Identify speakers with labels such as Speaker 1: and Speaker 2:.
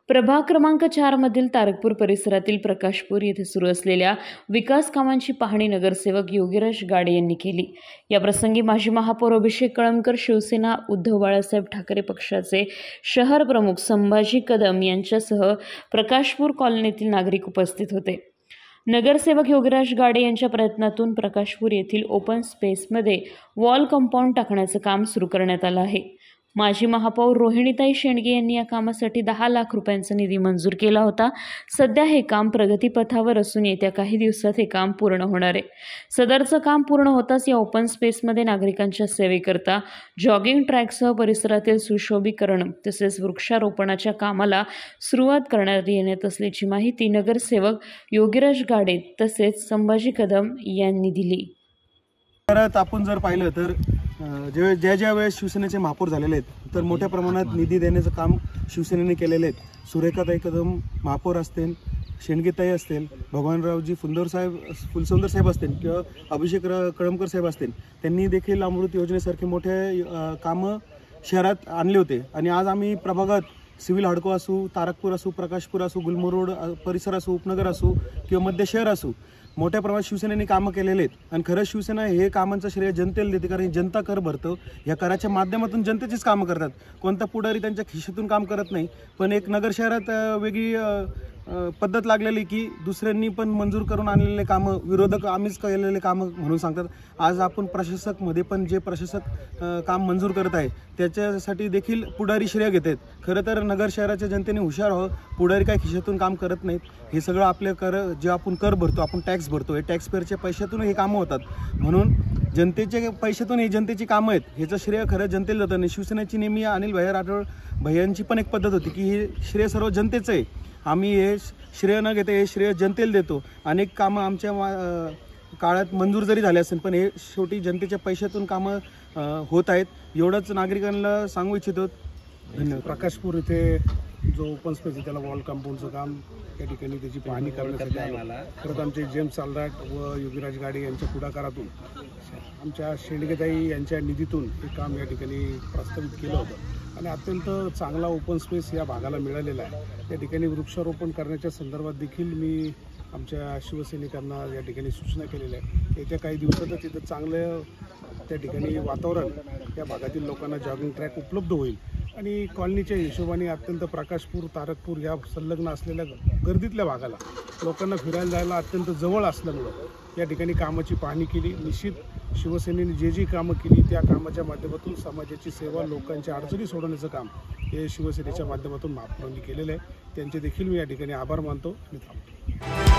Speaker 1: प्रभाग क्रमांक 4 मधील तारकपूर परिसरातील प्रकाशपूर येथे सुरू असलेल्या विकास कामांची पाहणी नगरसेवक योगीराज गाडे यांनी केली। या प्रसंगी माजी महापौर अभिषेक कळमकर, शिवसेना, उद्धव बाळासाहेब ठाकरे पक्षाचे शहर प्रमुख संभाजी कदम यांच्यासह प्रकाशपूर कॉलनीतील नागरिक उपस्थित होते। नगरसेवक योगीराज गाडे यांच्या प्रयत्नातून प्रकाशपूर येथील ओपन स्पेसमध्ये वॉल कंपाऊंड टाकण्याचं काम सुरू करण्यात आलं आहे। माजी महापौर रोहिणीताई शेंडगे यांनी या कामासाठी 10 लाख रुपयांचा निधी मंजूर केला होता। सध्या हे काम प्रगतीपथावर असून येत्या काही दिवसात हे काम पूर्ण होणार आहे। सदरचं काम पूर्ण होताच या ओपन स्पेसमध्ये नागरिकांच्या सेवेकरता जॉगिंग ट्रॅकसह परिसरातील सुशोभीकरण तसेच वृक्षारोपणाच्या कामाला सुरुवात करण्यात येणार असल्याची माहिती नगरसेवक योगीराज गाडे तसेच संभाजी कदम यांनी दिली।
Speaker 2: परत आपण जर पाहिलं तर ज्या वेळेस शिवसेनेचे महापौर झालेले आहेत तर मोठ्या प्रमाणात निधी देण्याचं काम शिवसेनेने केलेले आहेत। सुरेखाताई कदम महापौर असतील, शेंडगेताई असतील, भगवानरावजी फुलसुंदर साहेब असतील किंवा अभिषेक कळमकर साहेब असतील, त्यांनी देखील अमृत योजनेसारखे मोठे कामं शहरात आणले होते। आणि आज आम्ही प्रभागात सिव्हिल हडको असू, तारकपूर असू, प्रकाशपूर असू, गुलमोहर रोड परिसर असू, उपनगर असू किंवा मध्य शहर असू, मोठ्या प्रमाणात शिवसेनेने कामं केलेले आहेत। आणि खरंच शिवसेना हे कामांचं श्रेय जनतेला देते, कारण जनता कर भरतो, या कराच्या माध्यमातून जनतेचीच कामं करतात। कोणता पुढारी त्यांच्या खिशातून काम करत नाही। पण एक नगर शहरात वेगळी पद्धत लागलेली की दुसऱ्यांनी पण मंजूर करून आणलेले कामं विरोधक आम्हीच केलेले कामं म्हणून सांगतात। आज आपण प्रशासकमध्ये पण जे प्रशासक काम मंजूर करत आहे त्याच्यासाठी देखील पुढारी श्रेय घेत आहेत। खरं तर नगर शहराच्या जनतेने हुशार व्हावं, पुढारी काय खिशातून काम करत नाहीत। हे सगळं आपले जे आपण कर भरतो, आपण टॅक्स भरतो, हे टॅक्स पेअरच्या पैशातून हे कामं होतात। म्हणून जनतेच्या पैशातून ही जनतेची कामं आहेत, ह्याचं श्रेय खरं जनतेला जातं। आणि शिवसेनेची नेहमी अनिल भैया राठोड भैयांची पण एक पद्धत होती की हे श्रेय सर्व जनतेचं आहे, आम्ही हे श्रेय न घेता हे श्रेय जनतेला देतो। अनेक कामं आमच्या काळात मंजूर जरी झाले असेल पण हे शेवटी जनतेच्या पैशातून कामं होत आहेत, एवढंच नागरिकांना सांगू इच्छितो।
Speaker 3: धन्यवाद। प्रकाशपूर येथे जो ओपन स्पेस आहे त्याला वॉल कंपाऊंडचं काम त्या ठिकाणी त्याची पाहणी करण्यासाठी आला। खरंच आमचे जेम्स चालदाट व योगीराज गाडे यांच्या पुढाकारातून आमच्या शेंडगेताई यांच्या निधीतून हे काम या ठिकाणी प्रस्तावित केलं होतं आणि अत्यंत चांगला ओपन स्पेस या भागाला मिळालेला आहे। त्या ठिकाणी वृक्षारोपण करण्याच्या संदर्भात देखील मी आमच्या शिवसैनिकांना या ठिकाणी सूचना केलेल्या आहे। येत्या काही दिवसातच तिथं चांगलं त्या ठिकाणी वातावरण या भागातील लोकांना जॉगिंग ट्रॅक उपलब्ध होईल आणि कॉलनीच्या हिशोबाने अत्यंत प्रकाशपूर, तारकपूर या संलग्न असलेल्या गर्दीतल्या भागाला लोकांना फिरायला जायला अत्यंत जवळ असल्यामुळं या ठिकाणी कामाची पाहणी केली। निश्चित शिवसेनेने जी कामं केली त्या कामाच्या माध्यमातून समाजाची सेवा, लोकांच्या अडचणी सोडवण्याचं काम हे शिवसेनेच्या माध्यमातून महापौरांनी केलेलं आहे। त्यांचे देखील मी या ठिकाणी आभार मानतो आणि थांबतो।